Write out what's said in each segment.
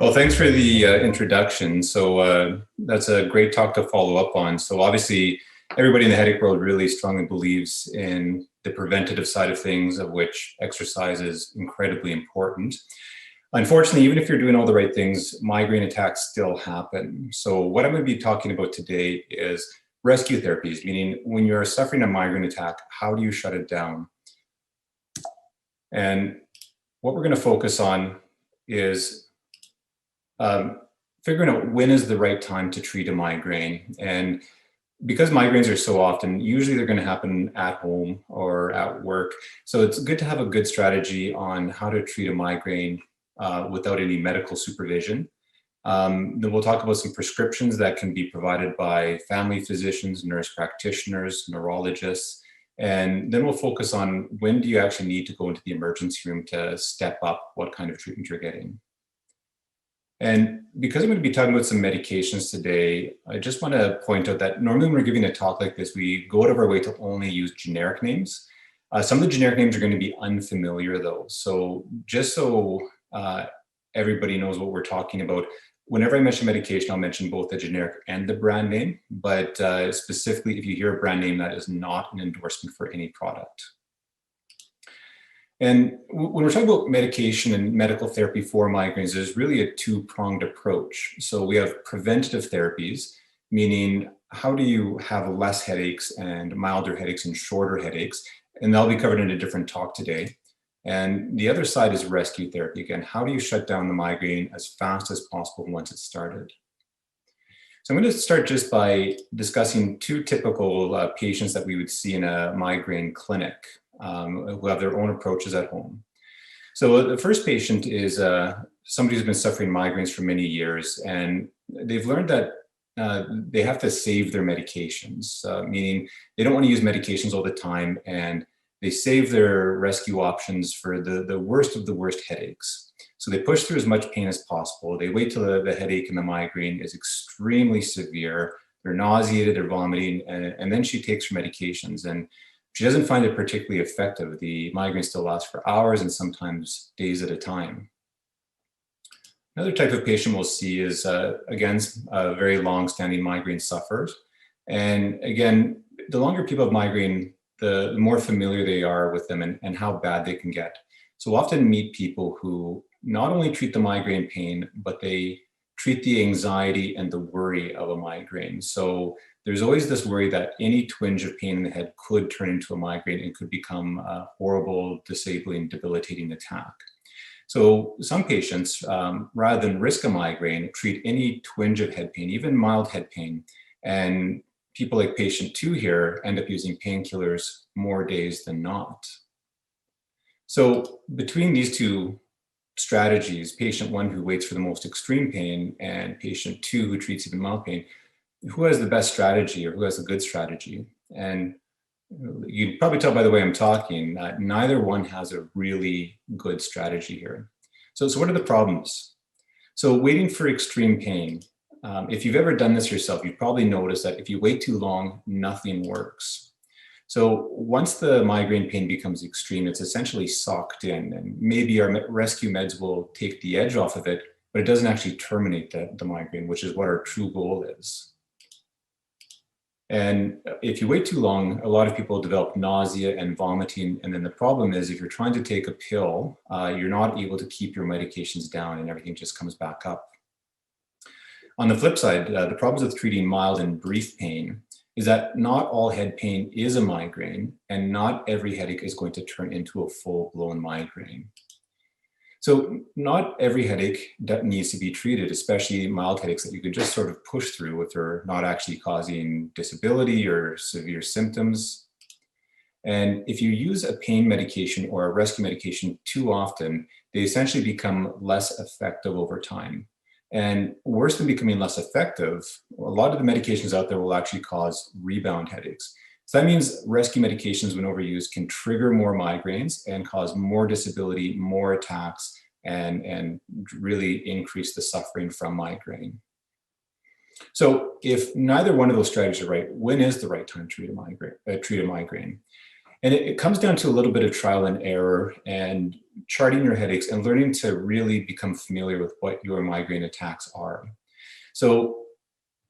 Well, thanks for the introduction. That's a great talk to follow up on. So obviously, everybody in the headache world really strongly believes in the preventative side of things, of which exercise is incredibly important. Unfortunately, even if you're doing all the right things, migraine attacks still happen. So what I'm going to be talking about today is rescue therapies, meaning when you're suffering a migraine attack, how do you shut it down? And what we're going to focus on is figuring out when is the right time to treat a migraine. And because migraines are so often, usually they're going to happen at home or at work. So it's good to have a good strategy on how to treat a migraine without any medical supervision. Then we'll talk about some prescriptions that can be provided by family physicians, nurse practitioners, neurologists. And then we'll focus on when do you actually need to go into the emergency room to step up what kind of treatment you're getting. And because I'm going to be talking about some medications today, I just want to point out that normally when we're giving a talk like this, we go out of our way to only use generic names. Some of the generic names are going to be unfamiliar though. So just so everybody knows what we're talking about, whenever I mention medication, I'll mention both the generic and the brand name. But specifically, if you hear a brand name, that is not an endorsement for any product. And when we're talking about medication and medical therapy for migraines, there's really a two-pronged approach. So we have preventative therapies, meaning how do you have less headaches and milder headaches and shorter headaches? And that'll be covered in a different talk today. And the other side is rescue therapy. Again, how do you shut down the migraine as fast as possible once it's started? So I'm going to start just by discussing two typical patients that we would see in a migraine clinic. Who have their own approaches at home. So the first patient is somebody who's been suffering migraines for many years, and they've learned that they have to save their medications, meaning they don't want to use medications all the time, and they save their rescue options for the worst of the worst headaches. So they push through as much pain as possible. They wait till the headache and the migraine is extremely severe. They're nauseated, they're vomiting, and then she takes her medications. And she doesn't find it particularly effective. The migraine still lasts for hours and sometimes days at a time. Another type of patient we'll see is, again, very long-standing migraine sufferers. And again, the longer people have migraine, the more familiar they are with them and how bad they can get. So we'll often meet people who not only treat the migraine pain, but they treat the anxiety and the worry of a migraine. So there's always this worry that any twinge of pain in the head could turn into a migraine and could become a horrible, disabling, debilitating attack. So some patients, rather than risk a migraine, treat any twinge of head pain, even mild head pain. And people like patient 2 here end up using painkillers more days than not. So between these two strategies, patient 1 who waits for the most extreme pain and patient 2 who treats even mild pain, who has the best strategy or who has a good strategy? And you can probably tell by the way I'm talking, neither one has a really good strategy here. So what are the problems? So waiting for extreme pain. If you've ever done this yourself, you've probably noticed that if you wait too long, nothing works. So once the migraine pain becomes extreme, it's essentially socked in, and maybe our rescue meds will take the edge off of it, but it doesn't actually terminate the migraine, which is what our true goal is. And if you wait too long, a lot of people develop nausea and vomiting. And then the problem is if you're trying to take a pill, you're not able to keep your medications down and everything just comes back up. On the flip side, the problems with treating mild and brief pain is that not all head pain is a migraine and not every headache is going to turn into a full-blown migraine. So not every headache that needs to be treated, especially mild headaches that you can just sort of push through if they're not actually causing disability or severe symptoms. And if you use a pain medication or a rescue medication too often, they essentially become less effective over time. And worse than becoming less effective, a lot of the medications out there will actually cause rebound headaches. So that means rescue medications, when overused, can trigger more migraines and cause more disability, more attacks, and really increase the suffering from migraine. So if neither one of those strategies are right, when is the right time to treat a migraine? And it comes down to a little bit of trial and error and charting your headaches and learning to really become familiar with what your migraine attacks are. So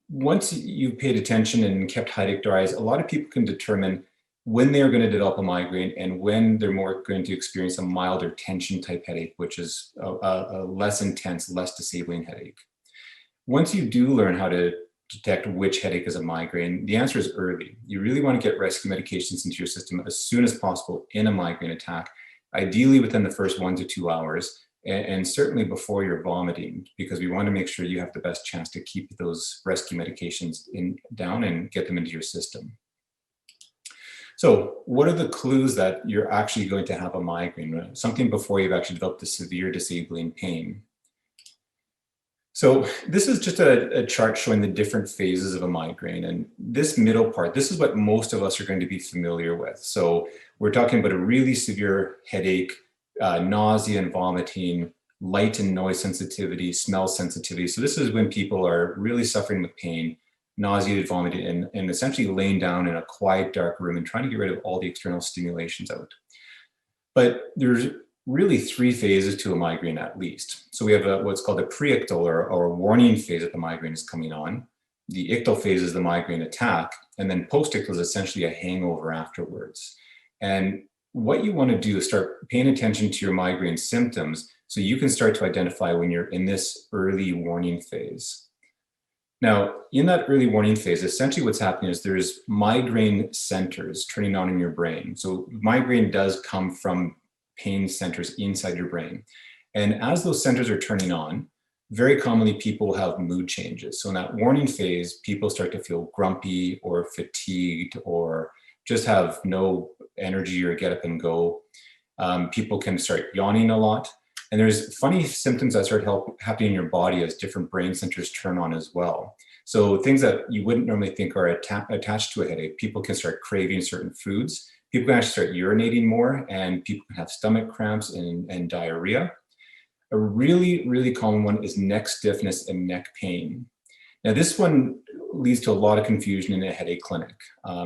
once you've paid attention and kept headache diaries, a lot of people can determine when they are going to develop a migraine and when they're more going to experience a milder tension type headache, which is a less intense, less disabling headache. Once you do learn how to detect which headache is a migraine, the answer is early. You really want to get rescue medications into your system as soon as possible in a migraine attack, ideally within the first 1 to 2 hours, and certainly before you're vomiting, because we want to make sure you have the best chance to keep those rescue medications down and get them into your system. So what are the clues that you're actually going to have a migraine? Something before you've actually developed the severe disabling pain. So this is just a chart showing the different phases of a migraine. And this middle part, this is what most of us are going to be familiar with. So we're talking about a really severe headache, nausea and vomiting, light and noise sensitivity, smell sensitivity. So this is when people are really suffering with pain, nauseated, vomiting, and essentially laying down in a quiet, dark room and trying to get rid of all the external stimulations out. But there's really 3 phases to a migraine at least. So we have what's called a pre-ictal or warning phase that the migraine is coming on. The ictal phase is the migraine attack, and then post-ictal is essentially a hangover afterwards. And what you want to do is start paying attention to your migraine symptoms so you can start to identify when you're in this early warning phase. Now, in that early warning phase, essentially what's happening is there's migraine centers turning on in your brain. So migraine does come from pain centers inside your brain. And as those centers are turning on, very commonly people have mood changes. So in that warning phase, people start to feel grumpy or fatigued or just have no energy or get up and go. People can start yawning a lot. And there's funny symptoms that start happening in your body as different brain centers turn on as well. So things that you wouldn't normally think are attached to a headache, people can start craving certain foods. People can actually start urinating more, and people can have stomach cramps and diarrhea. A really, really common one is neck stiffness and neck pain. Now, this one leads to a lot of confusion in a headache clinic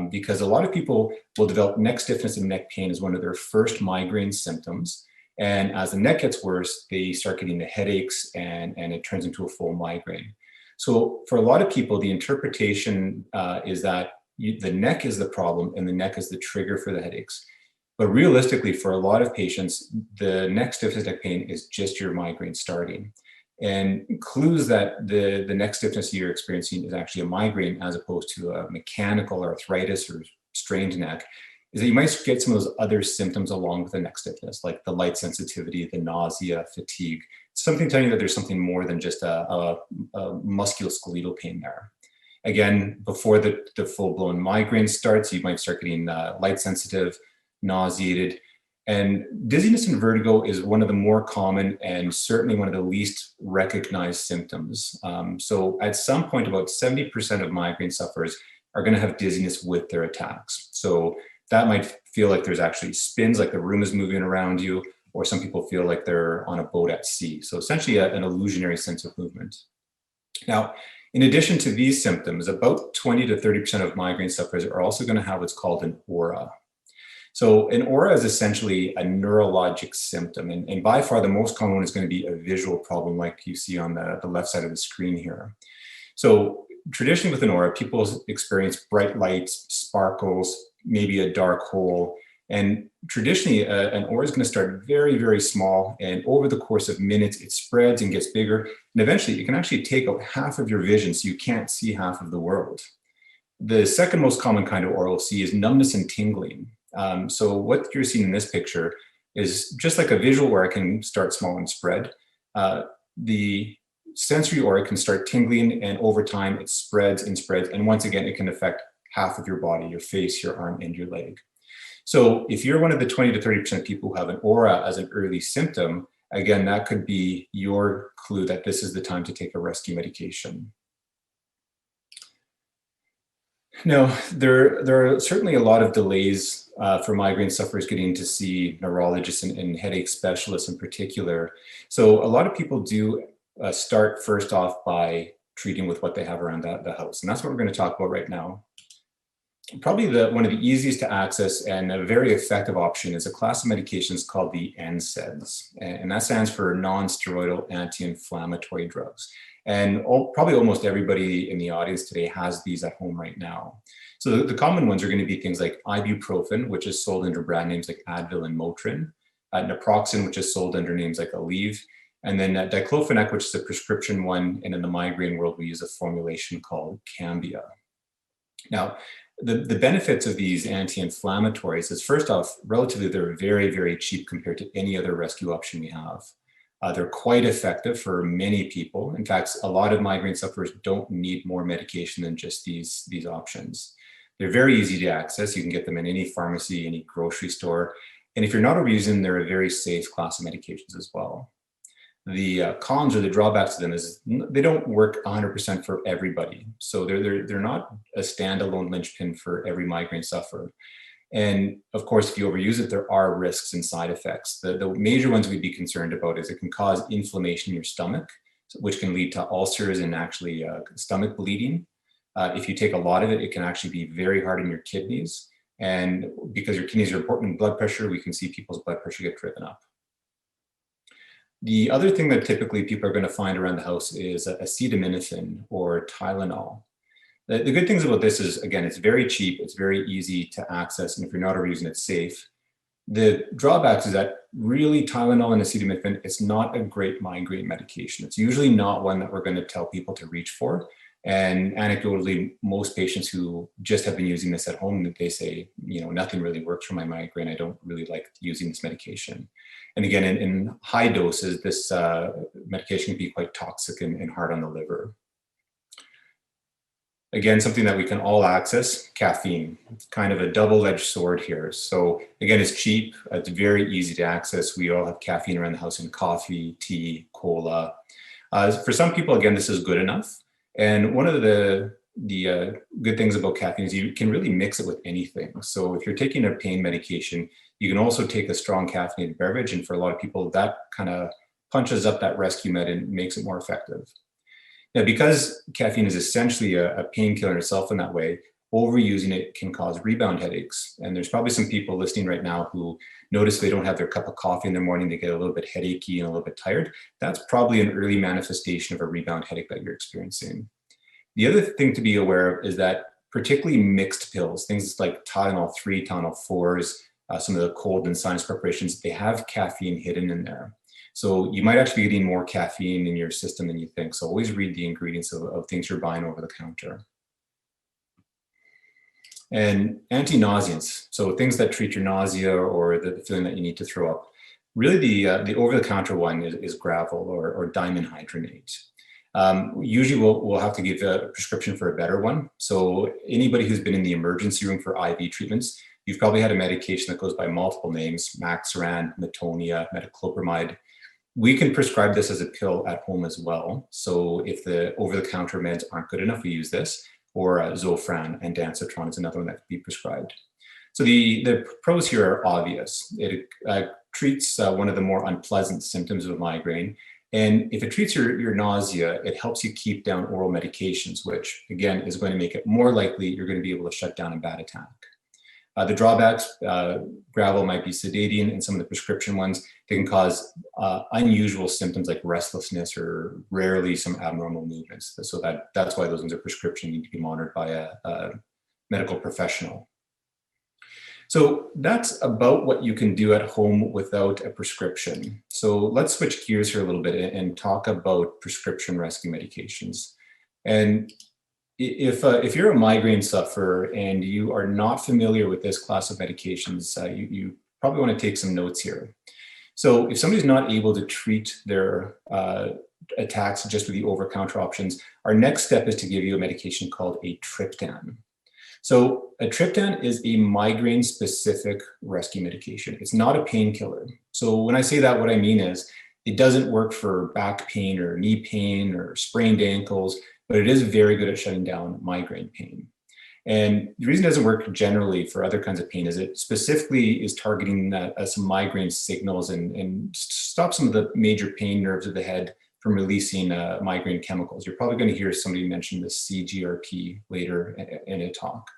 because a lot of people will develop neck stiffness and neck pain as one of their first migraine symptoms. And as the neck gets worse, they start getting the headaches and it turns into a full migraine. So for a lot of people, the interpretation is that the neck is the problem and the neck is the trigger for the headaches. But realistically, for a lot of patients, the neck stiffness, neck pain is just your migraine starting. And clues that the neck stiffness you're experiencing is actually a migraine as opposed to a mechanical arthritis or strained neck is that you might get some of those other symptoms along with the neck stiffness, like the light sensitivity, the nausea, fatigue, something telling you that there's something more than just a musculoskeletal pain there. Again, before the full-blown migraine starts, you might start getting light sensitive, nauseated, and dizziness and vertigo is one of the more common and certainly one of the least recognized symptoms. So at some point, about 70% of migraine sufferers are going to have dizziness with their attacks. So that might feel like there's actually spins, like the room is moving around you, or some people feel like they're on a boat at sea. So essentially an illusionary sense of movement. Now, in addition to these symptoms, about 20 to 30% of migraine sufferers are also going to have what's called an aura. So an aura is essentially a neurologic symptom, and by far the most common one is going to be a visual problem like you see on the left side of the screen here. So traditionally with an aura, people experience bright lights, sparkles, maybe a dark hole, and traditionally an aura is going to start very, very small, and over the course of minutes it spreads and gets bigger, and eventually it can actually take out half of your vision so you can't see half of the world. The second most common kind of aura we'll see is numbness and tingling. So what you're seeing in this picture is just like a visual aura can start small and spread. The sensory aura can start tingling, and over time it spreads and spreads. And once again, it can affect half of your body, your face, your arm, and your leg. So if you're one of the 20 to 30% of people who have an aura as an early symptom, again, that could be your clue that this is the time to take a rescue medication. Now, there are certainly a lot of delays for migraine sufferers getting to see neurologists and headache specialists in particular. So a lot of people do start first off by treating with what they have around the house. And that's what we're going to talk about right now. Probably one of the easiest to access and a very effective option is a class of medications called the NSAIDs, and that stands for non-steroidal anti-inflammatory drugs. And probably almost everybody in the audience today has these at home right now. So the common ones are going to be things like ibuprofen, which is sold under brand names like Advil and Motrin, naproxen, which is sold under names like Aleve, and then diclofenac, which is a prescription one, and in the migraine world, we use a formulation called Cambia. Now, the benefits of these anti-inflammatories is, first off, relatively, they're very, very cheap compared to any other rescue option we have. They're quite effective for many people. In fact, a lot of migraine sufferers don't need more medication than just these options. They're very easy to access. You can get them in any pharmacy, any grocery store. And if you're not overusing them, they're a very safe class of medications as well. The cons or the drawbacks to them is they don't work 100% for everybody. So they're not a standalone linchpin for every migraine sufferer. And of course, if you overuse it, there are risks and side effects. The major ones we'd be concerned about is it can cause inflammation in your stomach, which can lead to ulcers and actually stomach bleeding. If you take a lot of it, it can actually be very hard on your kidneys. And because your kidneys are important in blood pressure, we can see people's blood pressure get driven up. The other thing that typically people are going to find around the house is acetaminophen or Tylenol. The good things about this is, again, it's very cheap, it's very easy to access, and if you're not overusing it, it's safe. The drawbacks is that really Tylenol and acetaminophen, it's not a great migraine medication. It's usually not one that we're going to tell people to reach for. And anecdotally, most patients who just have been using this at home, they say, nothing really works for my migraine. I don't really like using this medication. And again, in high doses, this medication can be quite toxic and hard on the liver. Again, something that we can all access, caffeine. It's kind of a double-edged sword here. So again, it's cheap. It's very easy to access. We all have caffeine around the house in coffee, tea, cola. For some people, again, this is good enough. And one of the good things about caffeine is you can really mix it with anything. So if you're taking a pain medication, you can also take a strong caffeinated beverage. And for a lot of people, that kind of punches up that rescue med and makes it more effective. Now, because caffeine is essentially a painkiller in itself in that way, overusing it can cause rebound headaches. And there's probably some people listening right now who notice they don't have their cup of coffee in the morning, they get a little bit headachy and a little bit tired. That's probably an early manifestation of a rebound headache that you're experiencing. The other thing to be aware of is that particularly mixed pills, things like Tylenol 3, Tylenol 4s, some of the cold and sinus preparations, they have caffeine hidden in there. So you might actually be getting more caffeine in your system than you think. So always read the ingredients of things you're buying over the counter. And anti-nauseants, so things that treat your nausea or the feeling that you need to throw up. Really the over-the-counter one is Gravel or dimenhydrinate. Usually we'll have to give a prescription for a better one. So anybody who's been in the emergency room for IV treatments, you've probably had a medication that goes by multiple names, Maxaran, Metonia, metoclopramide. We can prescribe this as a pill at home as well. So if the over-the-counter meds aren't good enough, we use this, or Zofran and Dansatron is another one that can be prescribed. So the pros here are obvious. It treats one of the more unpleasant symptoms of migraine. And if it treats your nausea, it helps you keep down oral medications, which again is going to make it more likely you're going to be able to shut down a bad attack. The drawbacks, Gravel might be sedating, and some of the prescription ones, they can cause unusual symptoms like restlessness or rarely some abnormal movements. So that's why those ones are prescription, need to be monitored by a medical professional. So that's about what you can do at home without a prescription. So let's switch gears here a little bit and talk about prescription rescue medications. And if you're a migraine sufferer and you are not familiar with this class of medications, you probably want to take some notes here. So if somebody's not able to treat their attacks just with the over-the-counter options, our next step is to give you a medication called a triptan. So a triptan is a migraine-specific rescue medication. It's not a painkiller. So when I say that, what I mean is it doesn't work for back pain or knee pain or sprained ankles, but it is very good at shutting down migraine pain. And the reason it doesn't work generally for other kinds of pain is it specifically is targeting some migraine signals and stops some of the major pain nerves of the head from releasing migraine chemicals. You're probably going to hear somebody mention the CGRP later in a talk.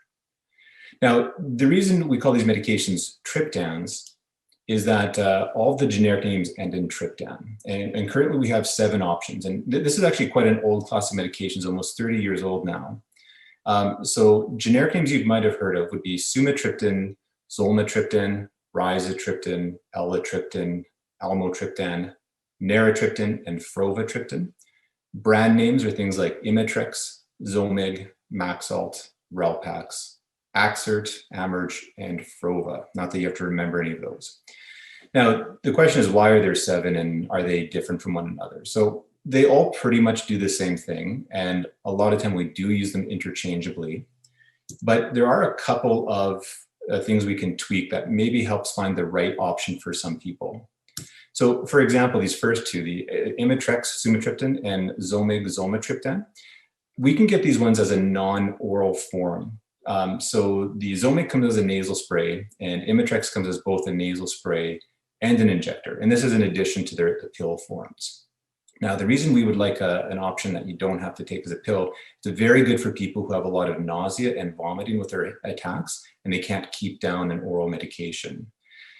Now, the reason we call these medications triptans is that all the generic names end in triptan. And currently we have 7 options. And this is actually quite an old class of medications, almost 30 years old now. So generic names you might have heard of would be sumatriptan, zolmitriptan, rizatriptan, elatriptan, almotriptan, naratriptan, and frovatriptan. Brand names are things like Imitrex, Zomig, Maxalt, Relpax, Axert, Amerge, and Frova. Not that you have to remember any of those. Now, the question is, why are there 7 and are they different from one another? So they all pretty much do the same thing. And a lot of time we do use them interchangeably. But there are a couple of things we can tweak that maybe helps find the right option for some people. So for example, these first 2, the Imitrex, sumatriptan, and Zomig, zolmitriptan, we can get these ones as a non-oral form. So the Zomig comes as a nasal spray, and Imitrex comes as both a nasal spray and an injector. And this is in addition to the pill forms. Now, the reason we would like an option that you don't have to take as a pill, it's very good for people who have a lot of nausea and vomiting with their attacks, and they can't keep down an oral medication.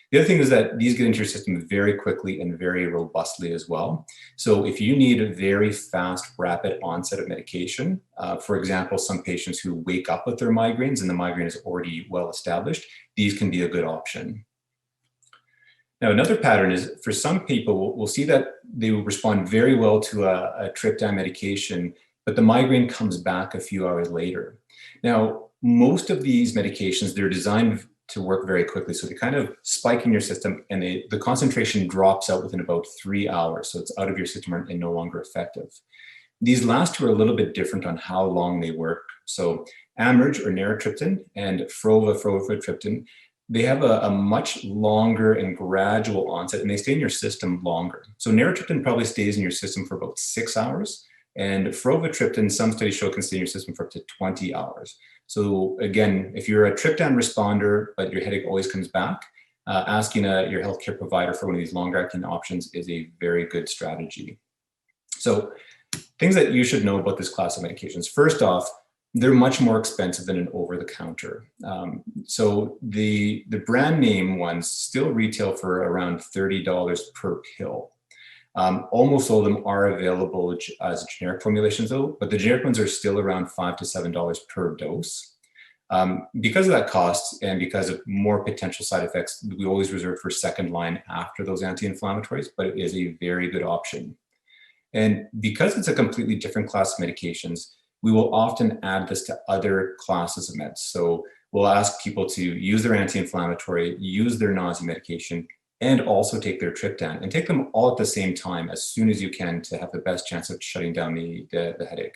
The other thing is that these get into your system very quickly and very robustly as well. So if you need a very fast, rapid onset of medication, for example, some patients who wake up with their migraines and the migraine is already well established, these can be a good option. Now, another pattern is for some people, we'll see that they will respond very well to a triptan medication, but the migraine comes back a few hours later. Now, most of these medications, they're designed to work very quickly. So they kind of spike in your system and the concentration drops out within about 3 hours. So it's out of your system and no longer effective. These last 2 are a little bit different on how long they work. So Amerge or naratriptan and frovatriptan, they have a much longer and gradual onset, and they stay in your system longer. So naratriptan probably stays in your system for about 6 hours, and frovatriptan, some studies show, can stay in your system for up to 20 hours. So again, if you're a triptan responder, but your headache always comes back, asking your healthcare provider for one of these longer-acting options is a very good strategy. So things that you should know about this class of medications. First off, they're much more expensive than an over-the-counter. So the brand name ones still retail for around $30 per pill. Almost all of them are available as generic formulations though, but the generic ones are still around $5 to $7 per dose. Because of that cost and because of more potential side effects, we always reserve for second line after those anti-inflammatories, but it is a very good option. And because it's a completely different class of medications, we will often add this to other classes of meds. So we'll ask people to use their anti-inflammatory, use their nausea medication, and also take their triptan, and take them all at the same time as soon as you can to have the best chance of shutting down the headache.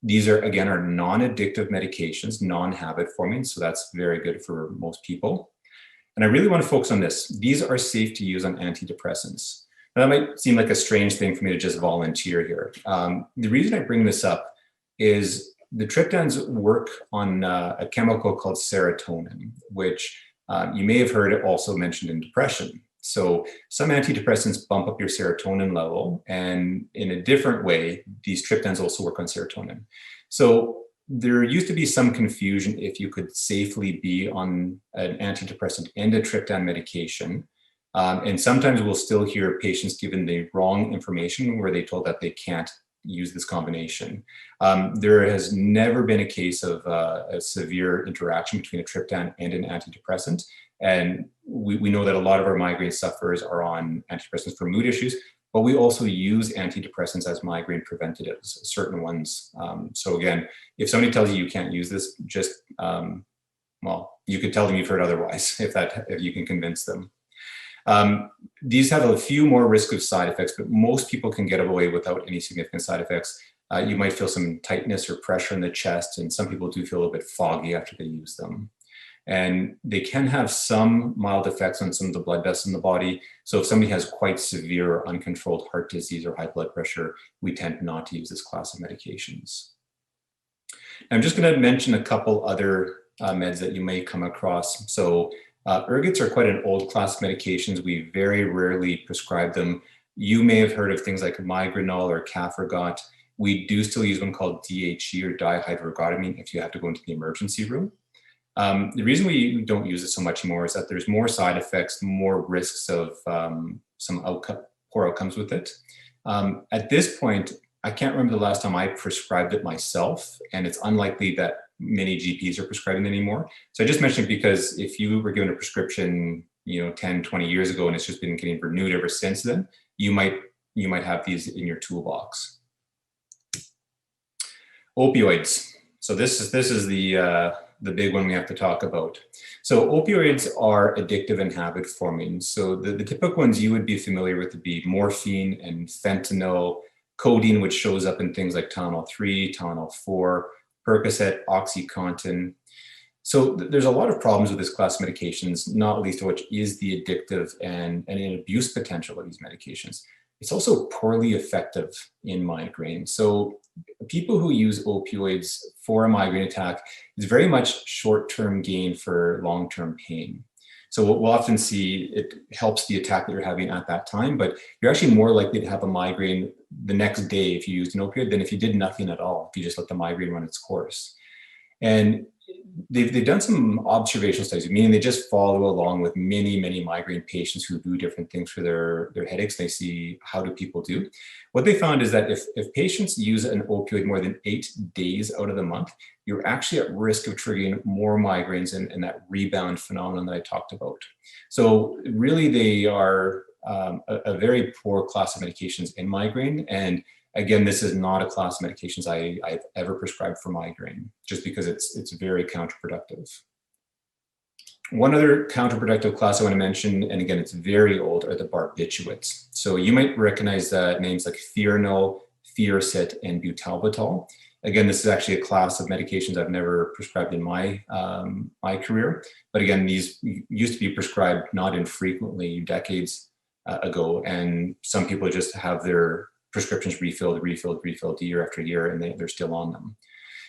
These are, again, are non-addictive medications, non-habit forming, so that's very good for most people. And I really want to focus on this. These are safe to use on antidepressants. Now, that might seem like a strange thing for me to just volunteer here. The reason I bring this up is the triptans work on a chemical called serotonin, which you may have heard it also mentioned in depression. So some antidepressants bump up your serotonin level, and in a different way, these triptans also work on serotonin. So there used to be some confusion if you could safely be on an antidepressant and a triptan medication. And sometimes we'll still hear patients given the wrong information where they told that they can't use this combination. There has never been a case of a severe interaction between a triptan and an antidepressant. And we know that a lot of our migraine sufferers are on antidepressants for mood issues, but we also use antidepressants as migraine preventatives, certain ones. So again, if somebody tells you you can't use this, just, well, you could tell them you've heard otherwise if you can convince them. These have a few more risk of side effects, but most people can get away without any significant side effects. You might feel some tightness or pressure in the chest, and some people do feel a little bit foggy after they use them. And they can have some mild effects on some of the blood vessels in the body. So if somebody has quite severe or uncontrolled heart disease or high blood pressure, we tend not to use this class of medications. I'm just going to mention a couple other meds that you may come across. So ergots are quite an old class of medications. We very rarely prescribe them. You may have heard of things like Migranol or Cafragot. We do still use one called DHE or dihydroergotamine if you have to go into the emergency room. The reason we don't use it so much anymore is that there's more side effects, more risks of some poor outcomes with it. At this point, I can't remember the last time I prescribed it myself, and it's unlikely that many GPs are prescribing it anymore. So I just mentioned it because if you were given a prescription, 10, 20 years ago, and it's just been getting renewed ever since then, you might have these in your toolbox. Opioids. So this is the big one we have to talk about. So opioids are addictive and habit forming. So the typical ones you would be familiar with would be morphine and fentanyl, codeine, which shows up in things like Tylenol 3, Tylenol 4, Percocet, OxyContin. So there's a lot of problems with this class of medications, not least of which is the addictive and an abuse potential of these medications. It's also poorly effective in migraine. So people who use opioids for a migraine attack is very much short-term gain for long-term pain. So we'll often see it helps the attack that you're having at that time, but you're actually more likely to have a migraine the next day if you used an opioid than if you did nothing at all, if you just let the migraine run its course. And they've done some observational studies, meaning they just follow along with many, many migraine patients who do different things for their headaches. They see how do people do. What they found is that if patients use an opioid more than 8 days out of the month, you're actually at risk of triggering more migraines and that rebound phenomenon that I talked about. So really they are a very poor class of medications in migraine. And again, this is not a class of medications I've ever prescribed for migraine, just because it's very counterproductive. One other counterproductive class I want to mention, and again, it's very old, are the barbiturates. So you might recognize names like Therinol, Thiacet, and butalbital. Again, this is actually a class of medications I've never prescribed in my career. But again, these used to be prescribed not infrequently decades ago, and some people just have their prescriptions refilled year after year, and they're still on them.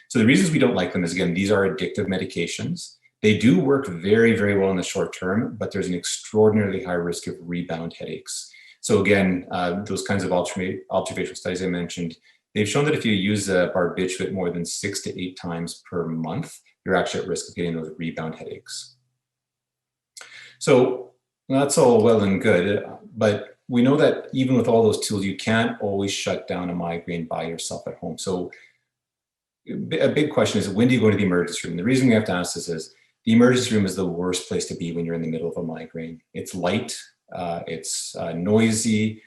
So the reasons we don't like them is, again, these are addictive medications. They do work very, very well in the short term, but there's an extraordinarily high risk of rebound headaches. So again, those kinds of observational studies I mentioned, they've shown that if you use a barbiturate more than 6 to 8 times per month, you're actually at risk of getting those rebound headaches. So that's all well and good, but we know that even with all those tools, you can't always shut down a migraine by yourself at home. So a big question is, when do you go to the emergency room? The reason we have to ask this is the emergency room is the worst place to be when you're in the middle of a migraine. It's light, it's noisy,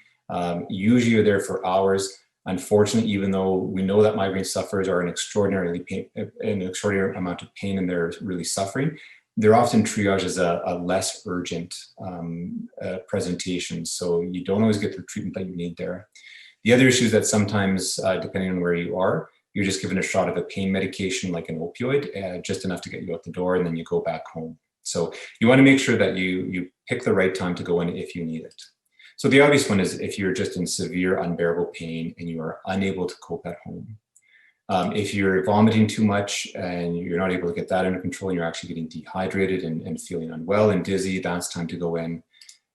usually you're there for hours. Unfortunately, even though we know that migraine sufferers are an extraordinary amount of pain and they're really suffering, they're often triaged as a less urgent presentation. So you don't always get the treatment that you need there. The other issue is that sometimes, depending on where you are, you're just given a shot of a pain medication like an opioid, just enough to get you out the door, and then you go back home. So you want to make sure that you pick the right time to go in if you need it. So the obvious one is if you're just in severe unbearable pain and you are unable to cope at home. If you're vomiting too much and you're not able to get that under control and you're actually getting dehydrated and feeling unwell and dizzy, that's time to go in.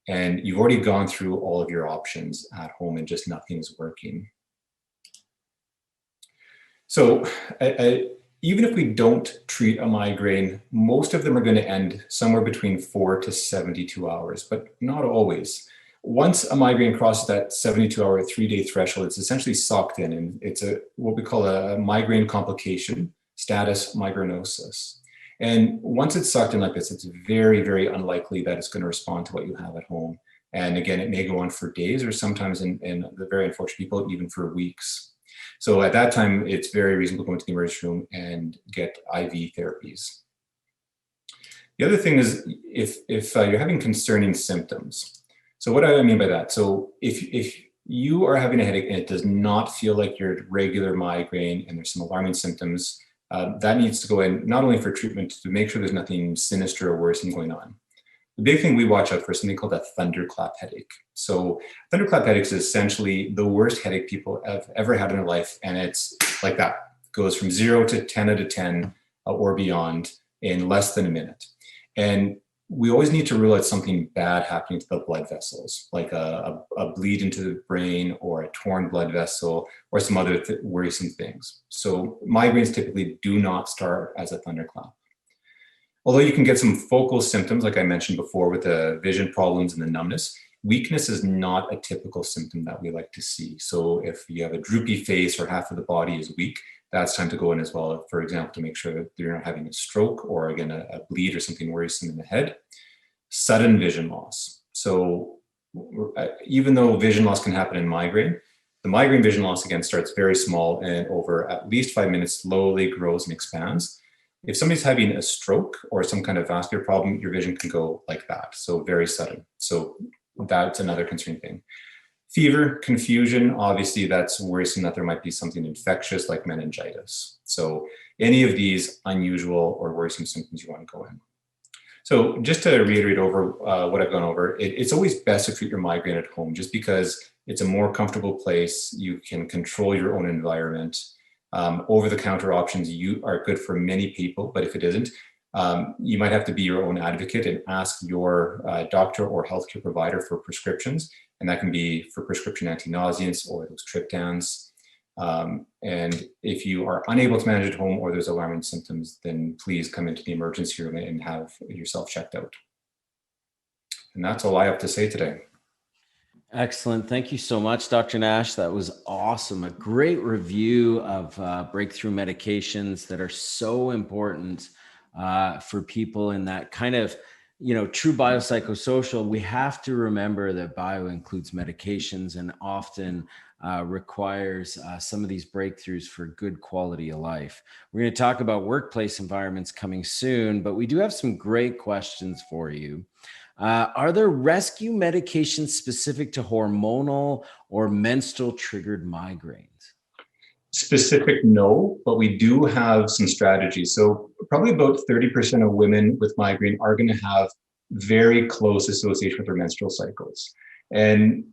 And you've already gone through all of your options at home and just nothing's working. So even if we don't treat a migraine, most of them are going to end somewhere between 4 to 72 hours, but not always. Once a migraine crosses that 72-hour, 3-day threshold, it's essentially socked in, and it's what we call a migraine complication, status migrainosus. And once it's sucked in like this, it's very, very unlikely that it's going to respond to what you have at home. And again, it may go on for days, or sometimes in the very unfortunate people, even for weeks. So at that time, it's very reasonable to go into the emergency room and get IV therapies. The other thing is if you're having concerning symptoms. So what do I mean by that? So if you are having a headache and it does not feel like your regular migraine and there's some alarming symptoms, that needs to go in not only for treatment to make sure there's nothing sinister or worrisome going on. The big thing we watch out for is something called a thunderclap headache. So thunderclap headaches is essentially the worst headache people have ever had in their life. And it's like that. It goes from 0 to 10 out of 10 or beyond in less than a minute. And we always need to rule out something bad happening to the blood vessels, like a bleed into the brain or a torn blood vessel or some other worrisome things. So migraines typically do not start as a thunderclap. Although you can get some focal symptoms, like I mentioned before, with the vision problems and the numbness, weakness is not a typical symptom that we like to see. So if you have a droopy face or half of the body is weak, that's time to go in as well, for example, to make sure that you're not having a stroke or, again, a bleed or something worrisome in the head. Sudden vision loss. So even though vision loss can happen in migraine, the migraine vision loss, again, starts very small and over at least 5 minutes slowly grows and expands. If somebody's having a stroke or some kind of vascular problem, your vision can go like that. So very sudden. So that's another concerning thing. Fever, confusion, obviously that's worrisome that there might be something infectious like meningitis. So any of these unusual or worrisome symptoms, you want to go in. So just to reiterate over what I've gone over, it's always best to treat your migraine at home just because it's a more comfortable place. You can control your own environment. Over-the-counter options are good for many people, but if it isn't, you might have to be your own advocate and ask your doctor or healthcare provider for prescriptions. And that can be for prescription anti-nauseants or those triptans. And if you are unable to manage at home or there's alarming symptoms, then please come into the emergency room and have yourself checked out. And that's all I have to say today. Excellent. Thank you so much, Dr. Knash. That was awesome. A great review of breakthrough medications that are so important for people in that kind of, true biopsychosocial. We have to remember that bio includes medications and often requires some of these breakthroughs for good quality of life. We're going to talk about workplace environments coming soon, but we do have some great questions for you. Are there rescue medications specific to hormonal or menstrual triggered migraines? Specific, no, but we do have some strategies. So probably about 30% of women with migraine are going to have very close association with their menstrual cycles. And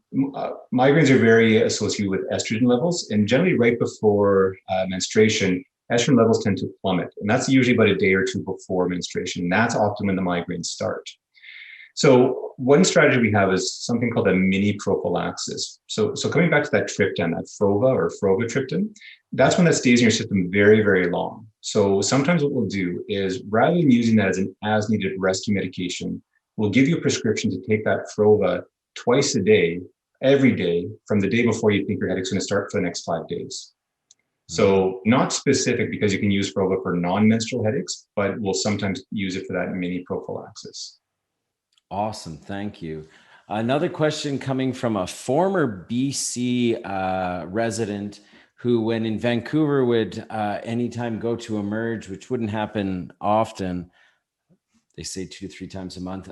migraines are very associated with estrogen levels. And generally right before menstruation, estrogen levels tend to plummet. And that's usually about a day or two before menstruation. And that's often when the migraines start. So one strategy we have is something called a mini prophylaxis. So coming back to that triptan, that Frova or Frovatriptan, that's one that stays in your system very, very long. So sometimes what we'll do is rather than using that as an as-needed rescue medication, we'll give you a prescription to take that Frova twice a day, every day, from the day before you think your headache's going to start for the next 5 days. So not specific because you can use Frova for non-menstrual headaches, but we'll sometimes use it for that mini prophylaxis. Awesome. Thank you. Another question coming from a former BC resident who, when in Vancouver, would anytime go to Emerge, which wouldn't happen often. They say 2 to 3 times a month.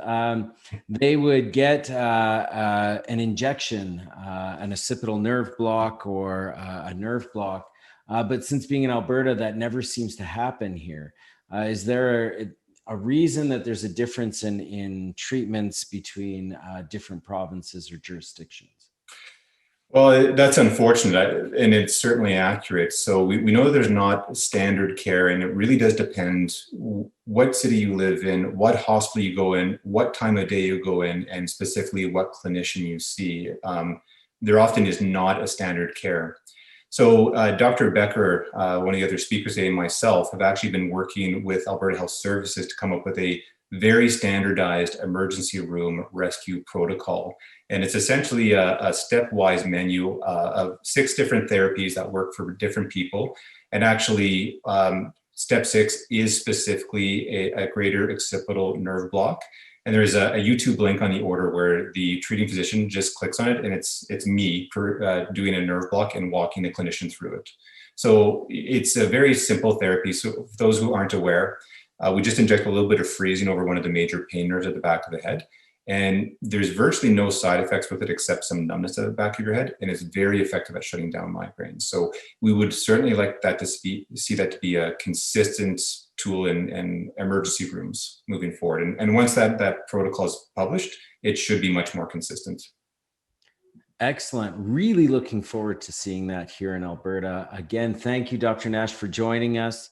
They would get an injection, an occipital nerve block or a nerve block. But since being in Alberta, that never seems to happen here. Is there a reason that there's a difference in treatments between different provinces or jurisdictions? Well, that's unfortunate, and it's certainly accurate. So we know there's not standard care, and it really does depend what city you live in, what hospital you go in, what time of day you go in, and specifically what clinician you see. There often is not a standard care. So Dr. Becker, one of the other speakers today, and myself have actually been working with Alberta Health Services to come up with a very standardized emergency room rescue protocol. And it's essentially a stepwise menu of 6 different therapies that work for different people. And actually, step 6 is specifically a greater occipital nerve block. And there's a YouTube link on the order where the treating physician just clicks on it, and it's me doing a nerve block and walking the clinician through it. So it's a very simple therapy. So for those who aren't aware, we just inject a little bit of freezing over one of the major pain nerves at the back of the head. And there's virtually no side effects with it except some numbness at the back of your head. And it's very effective at shutting down migraines. So we would certainly like that to see that to be a consistent tool in emergency rooms moving forward. And once that protocol is published, it should be much more consistent. Excellent. Really looking forward to seeing that here in Alberta. Again, thank you, Dr. Knash, for joining us.